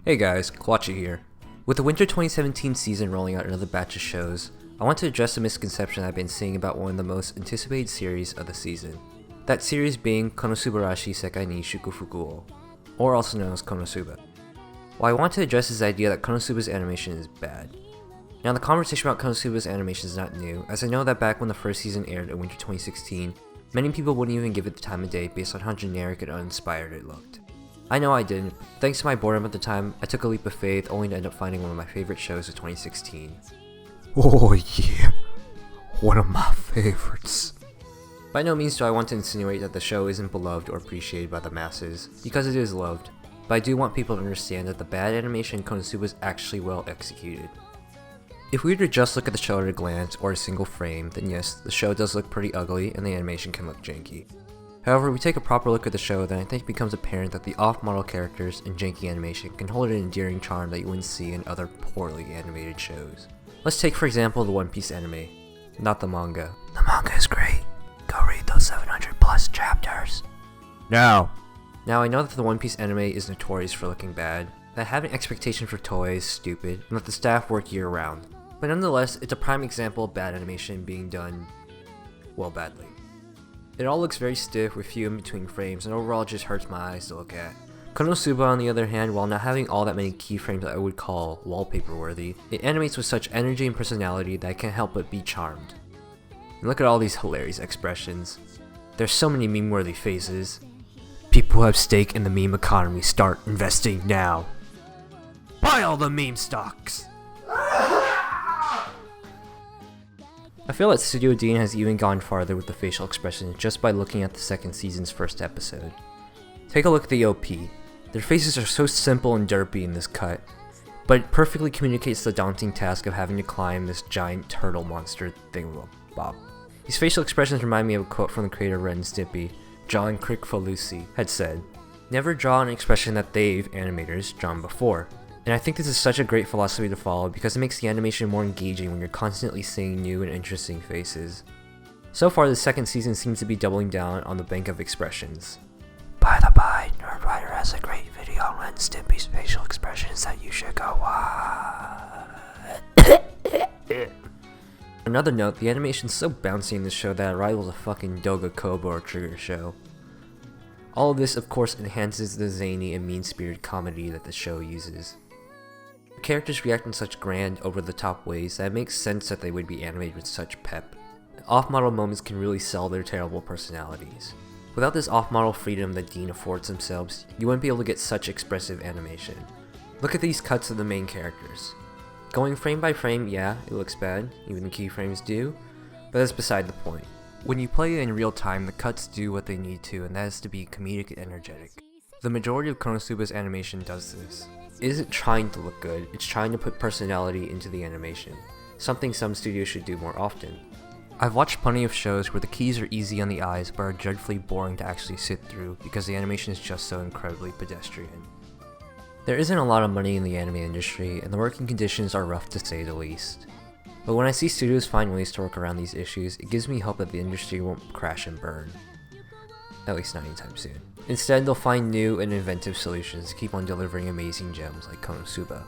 Hey guys, Kawachi here. With the winter 2017 season rolling out another batch of shows, I want to address a misconception I've been seeing about one of the most anticipated series of the season. That series being Konosubarashi Sekai ni Shukufuku, or also known as Konosuba. Well, I want to address this idea that Konosuba's animation is bad. Now, the conversation about Konosuba's animation is not new, as I know that back when the first season aired in winter 2016, many people wouldn't even give it the time of day based on how generic and uninspired it looked. I know I didn't, but thanks to my boredom at the time, I took a leap of faith only to end up finding one of my favorite shows of 2016. Oh yeah, one of my favorites. By no means do I want to insinuate that the show isn't beloved or appreciated by the masses, because it is loved, but I do want people to understand that the bad animation in Konosuba is actually well executed. If we were to just look at the show at a glance or a single frame, then yes, the show does look pretty ugly and the animation can look janky. However, we take a proper look at the show, then I think it becomes apparent that the off-model characters and janky animation can hold an endearing charm that you wouldn't see in other poorly animated shows. Let's take for example the One Piece anime, not the manga. The manga is great. Go read those 700 plus chapters. Now I know that the One Piece anime is notorious for looking bad, that having expectations for Toei is stupid, and that the staff work year round. But nonetheless, it's a prime example of bad animation being done, well, badly. It all looks very stiff with few in between frames and overall just hurts my eyes to look at. Konosuba on the other hand, while not having all that many keyframes that I would call wallpaper worthy, it animates with such energy and personality that I can't help but be charmed. And look at all these hilarious expressions. There's so many meme worthy faces. People who have stake in the meme economy, start investing now. Buy all the meme stocks! I feel that Studio Dean has even gone farther with the facial expressions just by looking at the second season's first episode. Take a look at the OP. Their faces are so simple and derpy in this cut, but it perfectly communicates the daunting task of having to climb this giant turtle monster thingamabob. These facial expressions remind me of a quote from the creator of Ren and Stimpy, John Kricfalusi, had said, "Never draw an expression that they've, animators, drawn before." And I think this is such a great philosophy to follow because it makes the animation more engaging when you're constantly seeing new and interesting faces. So far, the second season seems to be doubling down on the bank of expressions. By the by, Nerdwriter has a great video on Ren and Stimpy's facial expressions that you should go watch. On another note, the animation's so bouncy in this show that it rivals a fucking Doga Kobo or Trigger show. All of this, of course, enhances the zany and mean-spirited comedy that the show uses. The characters react in such grand, over-the-top ways that it makes sense that they would be animated with such pep. Off-model moments can really sell their terrible personalities. Without this off-model freedom that Dean affords themselves, you wouldn't be able to get such expressive animation. Look at these cuts of the main characters. Going frame by frame, yeah, it looks bad, even the keyframes do, but that's beside the point. When you play it in real time, the cuts do what they need to, and that is to be comedic and energetic. The majority of Konosuba's animation does this. It isn't trying to look good, it's trying to put personality into the animation, something some studios should do more often. I've watched plenty of shows where the keys are easy on the eyes but are dreadfully boring to actually sit through because the animation is just so incredibly pedestrian. There isn't a lot of money in the anime industry, and the working conditions are rough to say the least. But when I see studios find ways to work around these issues, it gives me hope that the industry won't crash and burn. At least not anytime soon. Instead, they'll find new and inventive solutions to keep on delivering amazing gems like Konosuba.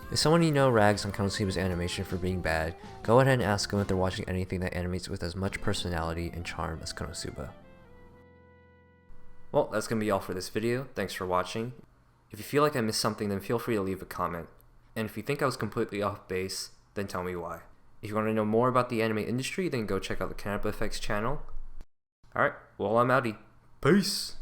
If someone you know rags on Konosuba's animation for being bad, go ahead and ask them if they're watching anything that animates with as much personality and charm as Konosuba. Well, that's going to be all for this video. Thanks for watching. If you feel like I missed something, then feel free to leave a comment. And if you think I was completely off base, then tell me why. If you want to know more about the anime industry, then go check out the Canipa Effects channel. Alright, well I'm outie. Peace!